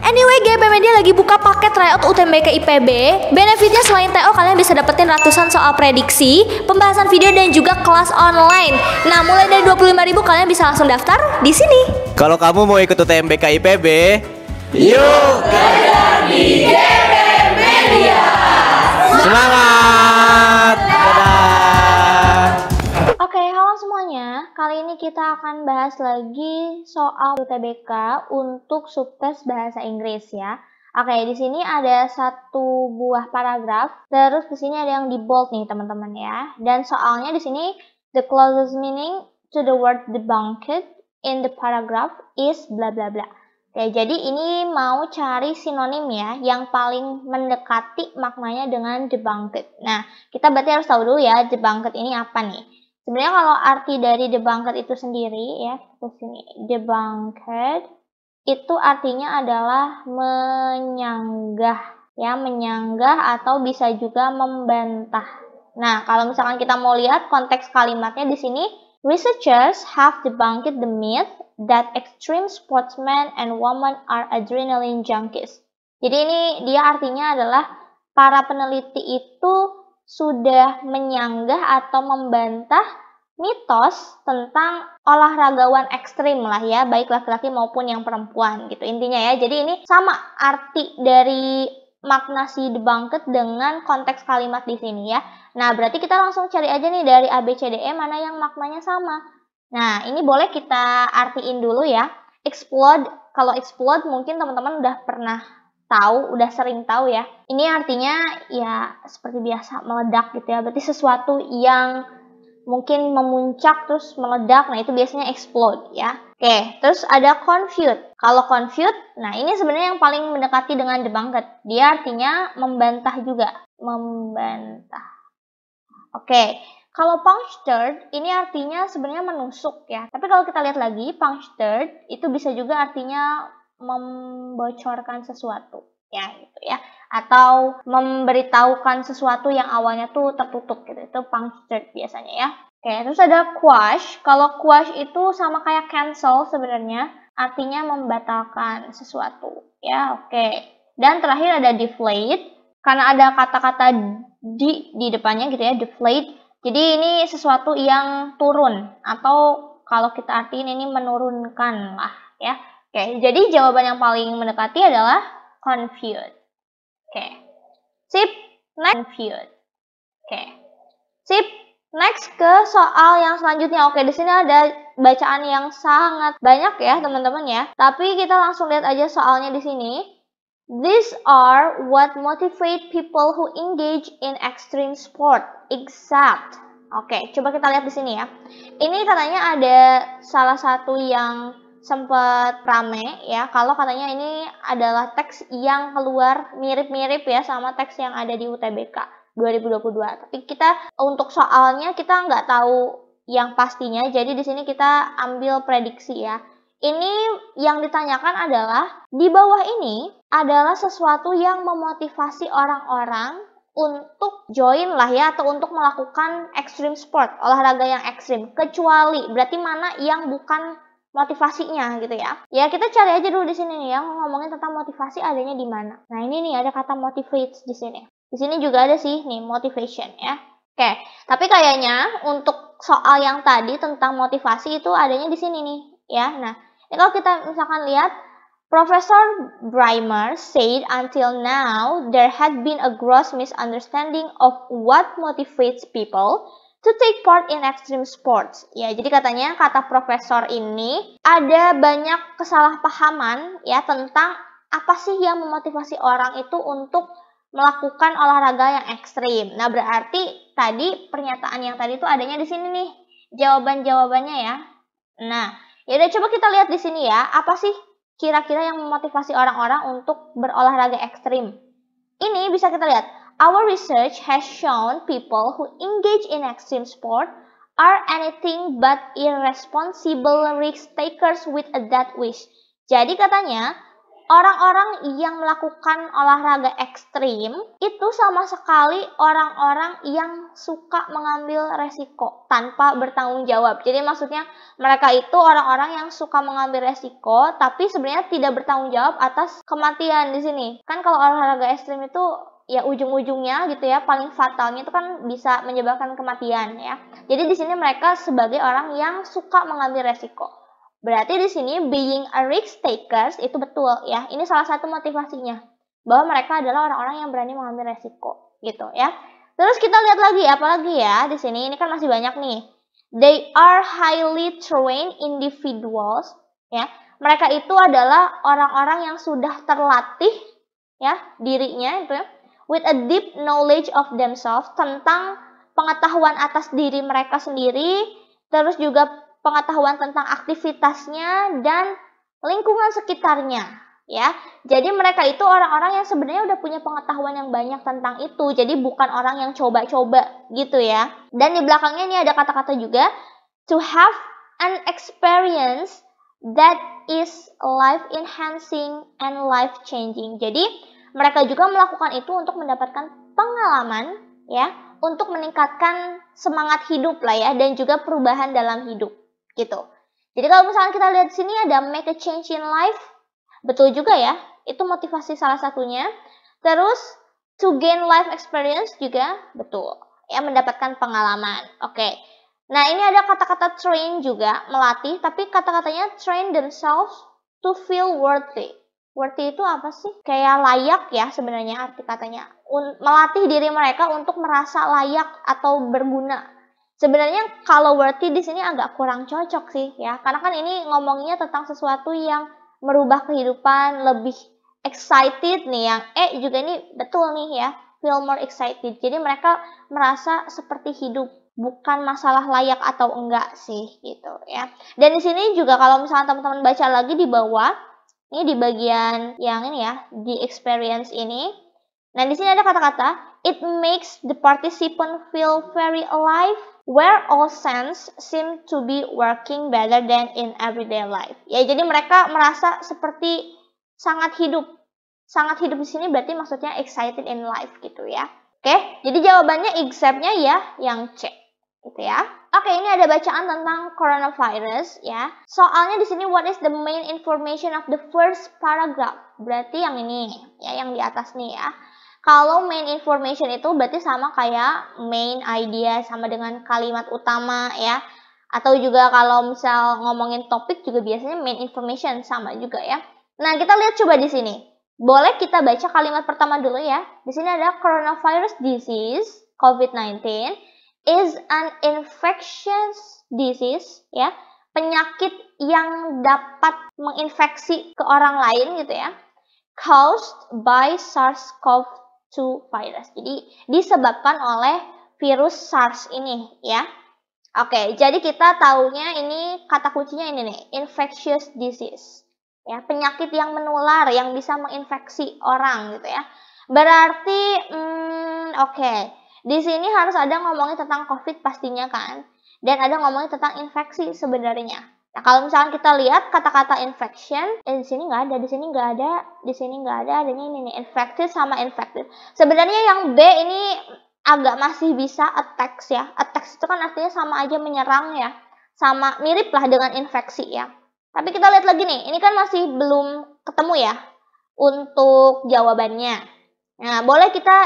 Anyway, GP Media lagi buka paket tryout UTBK IPB. Benefitnya selain TO, kalian bisa dapetin ratusan soal prediksi, pembahasan video dan juga kelas online. Nah, mulai dari 25.000 kalian bisa langsung daftar di sini. Kalau kamu mau ikut UTBK IPB, yuk kerja di GP Media. Semangat! Dadah! Oke, halo semuanya. Kali ini kita akan bahas lagi soal UTBK untuk subtes bahasa Inggris ya. Oke, di sini ada satu buah paragraf, terus di sini ada yang di bold nih teman-teman ya. Dan soalnya di sini the closest meaning to the word debunked in the paragraph is bla bla bla. Oke, jadi ini mau cari sinonim ya yang paling mendekati maknanya dengan debunked. Nah, kita berarti harus tahu dulu ya debunked ini apa nih. Sebenarnya kalau arti dari debunked itu sendiri ya, ke sini. Debunked itu artinya adalah menyanggah ya, menyanggah atau bisa juga membantah. Nah, kalau misalkan kita mau lihat konteks kalimatnya di sini, researchers have debunked the myth that extreme sportsmen and women are adrenaline junkies. Jadi ini dia artinya adalah para peneliti itu sudah menyanggah atau membantah mitos tentang olahragawan ekstrim lah ya, baik laki-laki maupun yang perempuan gitu intinya ya. Jadi ini sama arti dari makna si debunked dengan konteks kalimat di sini ya. Nah, berarti kita langsung cari aja nih dari ABCDE mana yang maknanya sama. Nah, ini boleh kita artiin dulu ya. Explode, kalau explode mungkin teman-teman udah pernah tahu, udah sering tahu ya. Ini artinya ya seperti biasa meledak gitu ya. Berarti sesuatu yang mungkin memuncak terus meledak, nah itu biasanya explode ya. Oke, terus ada confute. Kalau confute, nah ini sebenarnya yang paling mendekati dengan debunked. Dia artinya membantah juga, membantah. Oke, kalau punctured ini artinya sebenarnya menusuk ya. Tapi kalau kita lihat lagi, punctured itu bisa juga artinya membocorkan sesuatu ya gitu ya, atau memberitahukan sesuatu yang awalnya tuh tertutup gitu. Itu punctured biasanya ya. Oke, terus ada quash. Kalau quash itu sama kayak cancel sebenarnya, artinya membatalkan sesuatu ya. Oke. Dan terakhir ada deflate. Karena ada kata-kata di depannya gitu ya, deflate. Jadi ini sesuatu yang turun atau kalau kita artiin ini menurunkan lah ya. Oke, jadi jawaban yang paling mendekati adalah confused. Oke. Sip, next confused. Oke. Sip, next ke soal yang selanjutnya. Oke, di sini ada bacaan yang sangat banyak ya, teman-teman ya. Tapi kita langsung lihat aja soalnya di sini. These are what motivate people who engage in extreme sport. Exact. Oke, coba kita lihat di sini ya. Ini katanya ada salah satu yang sempat rame ya, kalau katanya ini adalah teks yang keluar mirip-mirip ya sama teks yang ada di UTBK 2022. Tapi kita untuk soalnya kita nggak tahu yang pastinya, jadi di sini kita ambil prediksi ya. Ini yang ditanyakan adalah di bawah ini adalah sesuatu yang memotivasi orang-orang untuk join lah ya, atau untuk melakukan extreme sport, olahraga yang ekstrim. Kecuali berarti mana yang bukan motivasinya gitu ya. Ya kita cari aja dulu di sini nih yang ngomongin tentang motivasi adanya di mana. Nah ini nih ada kata motivates di sini. Di sini juga ada sih nih motivation ya. Oke, tapi kayaknya untuk soal yang tadi tentang motivasi itu adanya di sini nih ya. Nah, kalau kita misalkan lihat, Professor Breimer said until now there had been a gross misunderstanding of what motivates people to take part in extreme sports. Ya, jadi katanya kata profesor ini ada banyak kesalahpahaman ya tentang apa sih yang memotivasi orang itu untuk melakukan olahraga yang ekstrim. Nah, berarti tadi pernyataan yang tadi itu adanya di sini nih. Jawaban-jawabannya ya. Nah, ya udah coba kita lihat di sini ya. Apa sih kira-kira yang memotivasi orang-orang untuk berolahraga ekstrim? Ini bisa kita lihat. Our research has shown people who engage in extreme sport are anything but irresponsible risk takers with a death wish. Jadi katanya orang-orang yang melakukan olahraga ekstrim itu sama sekali orang-orang yang suka mengambil resiko tanpa bertanggung jawab. Jadi maksudnya mereka itu orang-orang yang suka mengambil resiko tapi sebenarnya tidak bertanggung jawab atas kematian di sini. Kan kalau olahraga ekstrim itu ya ujung-ujungnya gitu ya, paling fatalnya itu kan bisa menyebabkan kematian ya. Jadi di sini mereka sebagai orang yang suka mengambil resiko. Berarti di sini being a risk takers itu betul ya. Ini salah satu motivasinya. Bahwa mereka adalah orang-orang yang berani mengambil resiko gitu ya. Terus kita lihat lagi apalagi ya di sini. Ini kan masih banyak nih. They are highly trained individuals ya. Mereka itu adalah orang-orang yang sudah terlatih ya dirinya itu ya, with a deep knowledge of themselves, tentang pengetahuan atas diri mereka sendiri, terus juga pengetahuan tentang aktivitasnya dan lingkungan sekitarnya ya. Jadi mereka itu orang-orang yang sebenarnya udah punya pengetahuan yang banyak tentang itu. Jadi bukan orang yang coba-coba gitu ya. Dan di belakangnya ini ada kata-kata juga, to have an experience that is life enhancing and life changing. Jadi mereka juga melakukan itu untuk mendapatkan pengalaman ya, untuk meningkatkan semangat hidup lah ya, dan juga perubahan dalam hidup gitu. Jadi kalau misalnya kita lihat sini ada make a change in life, betul juga ya, itu motivasi salah satunya. Terus to gain life experience juga betul ya, mendapatkan pengalaman. Oke. Nah ini ada kata-kata train juga, melatih, tapi kata-katanya train themselves to feel worthy. Worthy itu apa sih? Kayak layak ya sebenarnya arti katanya. Melatih diri mereka untuk merasa layak atau berguna. Sebenarnya kalau worthy di sini agak kurang cocok sih ya. Karena kan ini ngomongnya tentang sesuatu yang merubah kehidupan, lebih excited nih. Yang juga ini betul nih ya, feel more excited. Jadi mereka merasa seperti hidup, bukan masalah layak atau enggak sih gitu ya. Dan di sini juga kalau misalnya teman-teman baca lagi di bawah, ini di bagian yang ini ya, di experience ini. Nah, di sini ada kata-kata, it makes the participant feel very alive, where all sense seem to be working better than in everyday life. Ya, jadi mereka merasa seperti sangat hidup. Sangat hidup di sini berarti maksudnya excited in life gitu ya. Oke, jadi jawabannya except-nya ya yang C. Gitu ya. Oke, ini ada bacaan tentang coronavirus ya. Soalnya di sini what is the main information of the first paragraph? Berarti yang ini ya, yang di atas nih ya. Kalau main information itu berarti sama kayak main idea, sama dengan kalimat utama ya. Atau juga kalau misal ngomongin topik juga biasanya main information sama juga ya. Nah, kita lihat coba di sini. Boleh kita baca kalimat pertama dulu ya. Di sini ada coronavirus disease, COVID-19 is an infectious disease ya. Penyakit yang dapat menginfeksi ke orang lain gitu ya. Caused by SARS-CoV-2 virus. Jadi disebabkan oleh virus SARS ini ya. Oke, jadi kita taunya ini kata kuncinya ini nih, infectious disease. Ya, penyakit yang menular yang bisa menginfeksi orang gitu ya. Berarti oke. Di sini harus ada ngomongin tentang COVID pastinya kan. Dan ada ngomongin tentang infeksi sebenarnya. Nah, kalau misalnya kita lihat kata-kata infection, di sini nggak ada, di sini nggak ada, di sini nggak ada, adanya ini nih, infected sama infected. Sebenarnya yang B ini agak masih bisa attacks ya. Attacks itu kan artinya sama aja menyerang ya. Sama mirip lah dengan infeksi ya. Tapi kita lihat lagi nih, ini kan masih belum ketemu ya untuk jawabannya. Nah, boleh kita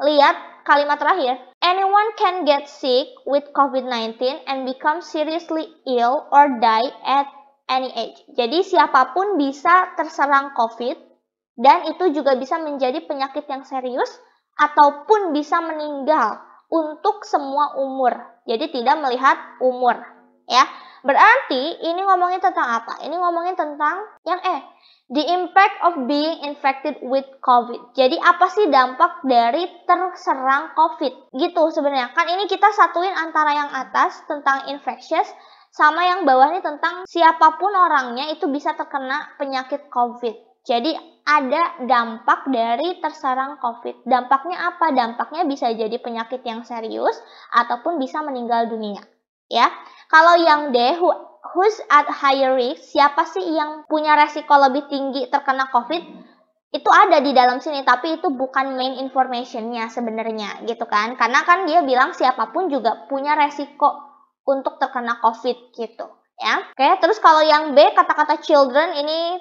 lihat kalimat terakhir. Anyone can get sick with COVID-19 and become seriously ill or die at any age. Jadi siapapun bisa terserang COVID dan itu juga bisa menjadi penyakit yang serius ataupun bisa meninggal untuk semua umur. Jadi tidak melihat umur ya. Berarti ini ngomongin tentang apa? Ini ngomongin tentang yang the impact of being infected with COVID. Jadi apa sih dampak dari terserang COVID? Gitu sebenarnya. Kan ini kita satuin antara yang atas tentang infectious sama yang bawah ini tentang siapapun orangnya itu bisa terkena penyakit COVID. Jadi ada dampak dari terserang COVID. Dampaknya apa? Dampaknya bisa jadi penyakit yang serius ataupun bisa meninggal dunia. Ya. Kalau yang D, who's at higher risk, siapa sih yang punya resiko lebih tinggi terkena COVID, itu ada di dalam sini, tapi itu bukan main informationnya sebenarnya gitu kan. Karena kan dia bilang siapapun juga punya resiko untuk terkena COVID gitu ya. Oke, terus kalau yang B, kata-kata children ini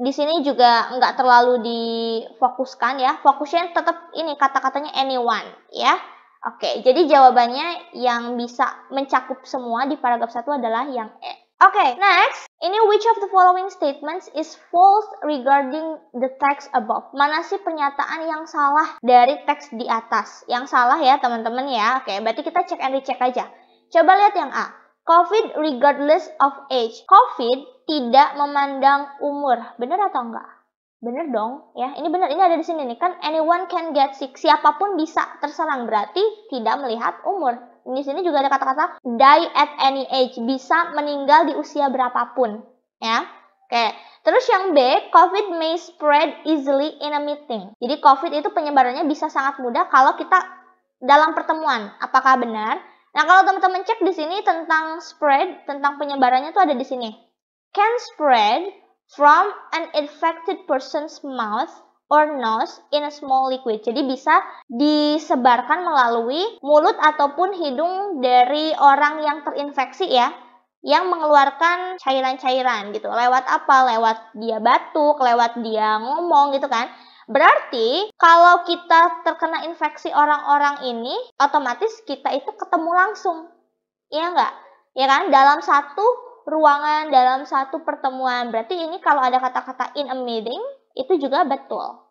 di sini juga nggak terlalu difokuskan ya. Fokusnya tetap ini kata-katanya anyone ya. Oke, jadi jawabannya yang bisa mencakup semua di paragraf 1 adalah yang E. Oke, next. Ini which of the following statements is false regarding the text above? Mana sih pernyataan yang salah dari teks di atas? Yang salah ya teman-teman ya. Oke, berarti kita cek and recheck aja. Coba lihat yang A. COVID regardless of age. COVID tidak memandang umur. Benar atau enggak? Bener dong ya, ini bener, ini ada di sini nih kan, anyone can get sick, siapapun bisa terserang, berarti tidak melihat umur. Di sini juga ada kata-kata die at any age, bisa meninggal di usia berapapun ya. Oke, terus yang B, COVID may spread easily in a meeting. Jadi COVID itu penyebarannya bisa sangat mudah kalau kita dalam pertemuan. Apakah benar? Nah, kalau teman-teman cek di sini tentang spread, tentang penyebarannya tuh ada di sini. Can spread from an infected person's mouth or nose in a small liquid. Jadi bisa disebarkan melalui mulut ataupun hidung dari orang yang terinfeksi ya, yang mengeluarkan cairan-cairan gitu. Lewat apa? Lewat dia batuk, lewat dia ngomong gitu kan. Berarti kalau kita terkena infeksi orang-orang ini, otomatis kita itu ketemu langsung. Iya nggak? Ya kan? Dalam satu ruangan, dalam satu pertemuan. Berarti ini kalau ada kata-kata in a meeting, itu juga betul.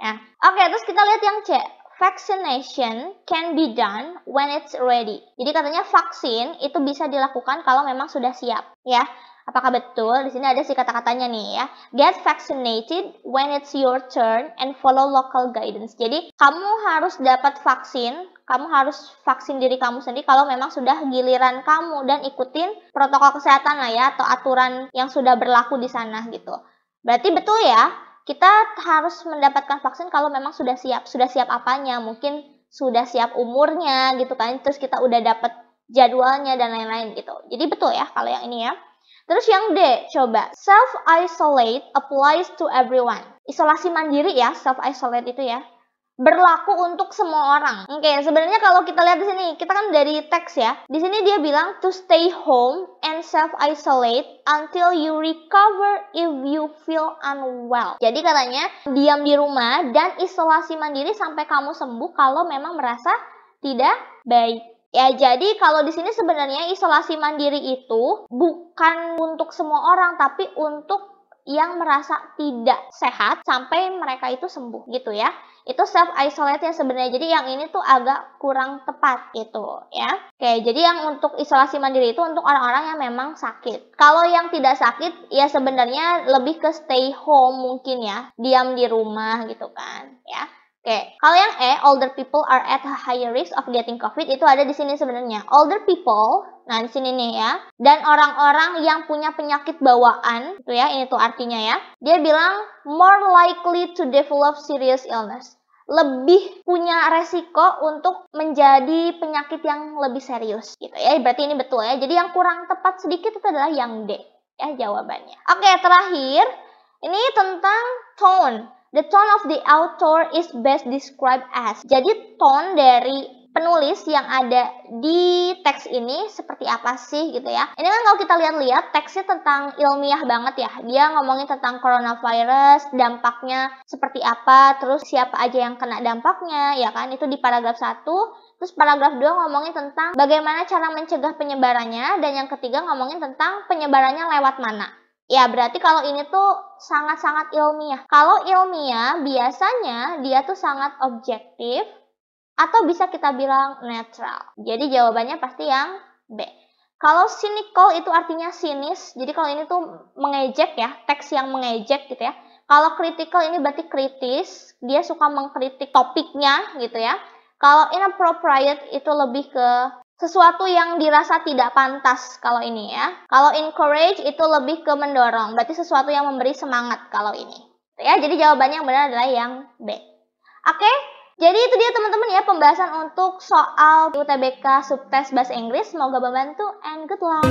Ya. Oke, terus kita lihat yang C. Vaccination can be done when it's ready. Jadi katanya vaksin itu bisa dilakukan kalau memang sudah siap. Ya. Apakah betul? Di sini ada sih kata-katanya nih ya. Get vaccinated when it's your turn and follow local guidance. Jadi kamu harus dapat vaksin, kamu harus vaksin diri kamu sendiri kalau memang sudah giliran kamu dan ikutin protokol kesehatan lah ya, atau aturan yang sudah berlaku di sana gitu. Berarti betul ya, kita harus mendapatkan vaksin kalau memang sudah siap. Sudah siap apanya? Mungkin sudah siap umurnya gitu kan, terus kita udah dapat jadwalnya dan lain-lain gitu. Jadi betul ya kalau yang ini ya. Terus yang D, coba. Self-isolate applies to everyone. Isolasi mandiri ya, self-isolate itu ya. Berlaku untuk semua orang. Oke, sebenarnya kalau kita lihat di sini, kita kan dari teks ya. Di sini dia bilang to stay home and self-isolate until you recover if you feel unwell. Jadi katanya diam di rumah dan isolasi mandiri sampai kamu sembuh kalau memang merasa tidak baik. Ya, jadi kalau di sini sebenarnya isolasi mandiri itu bukan untuk semua orang, tapi untuk yang merasa tidak sehat sampai mereka itu sembuh gitu ya. Itu self-isolate yang sebenarnya. Jadi yang ini tuh agak kurang tepat gitu ya. Oke, jadi yang untuk isolasi mandiri itu untuk orang-orang yang memang sakit. Kalau yang tidak sakit ya sebenarnya lebih ke stay home mungkin ya. Diam di rumah gitu kan ya. Oke, kalau yang E, older people are at a higher risk of getting COVID, itu ada di sini sebenarnya. Older people, nah di sini nih ya, dan orang-orang yang punya penyakit bawaan, itu ya, ini tuh artinya ya. Dia bilang more likely to develop serious illness. Lebih punya resiko untuk menjadi penyakit yang lebih serius gitu ya. Berarti ini betul ya. Jadi yang kurang tepat sedikit itu adalah yang D ya jawabannya. Oke, terakhir ini tentang tone. The tone of the author is best described as. Jadi tone dari penulis yang ada di teks ini seperti apa sih gitu ya. Ini kan kalau kita lihat-lihat teksnya tentang ilmiah banget ya. Dia ngomongin tentang coronavirus, dampaknya seperti apa, terus siapa aja yang kena dampaknya ya kan. Itu di paragraf 1. Terus paragraf 2 ngomongin tentang bagaimana cara mencegah penyebarannya, dan yang ketiga ngomongin tentang penyebarannya lewat mana. Ya, berarti kalau ini tuh sangat-sangat ilmiah. Kalau ilmiah, biasanya dia tuh sangat objektif, atau bisa kita bilang netral. Jadi jawabannya pasti yang B. Kalau cynical itu artinya sinis, jadi kalau ini tuh mengejek ya, teks yang mengejek gitu ya. Kalau critical ini berarti kritis, dia suka mengkritik topiknya gitu ya. Kalau inappropriate itu lebih ke sesuatu yang dirasa tidak pantas kalau ini ya. Kalau encourage itu lebih ke mendorong, berarti sesuatu yang memberi semangat kalau ini. Ya, jadi jawabannya yang benar adalah yang B. Oke, jadi itu dia teman-teman ya pembahasan untuk soal UTBK subtes bahasa Inggris. Semoga membantu and good luck.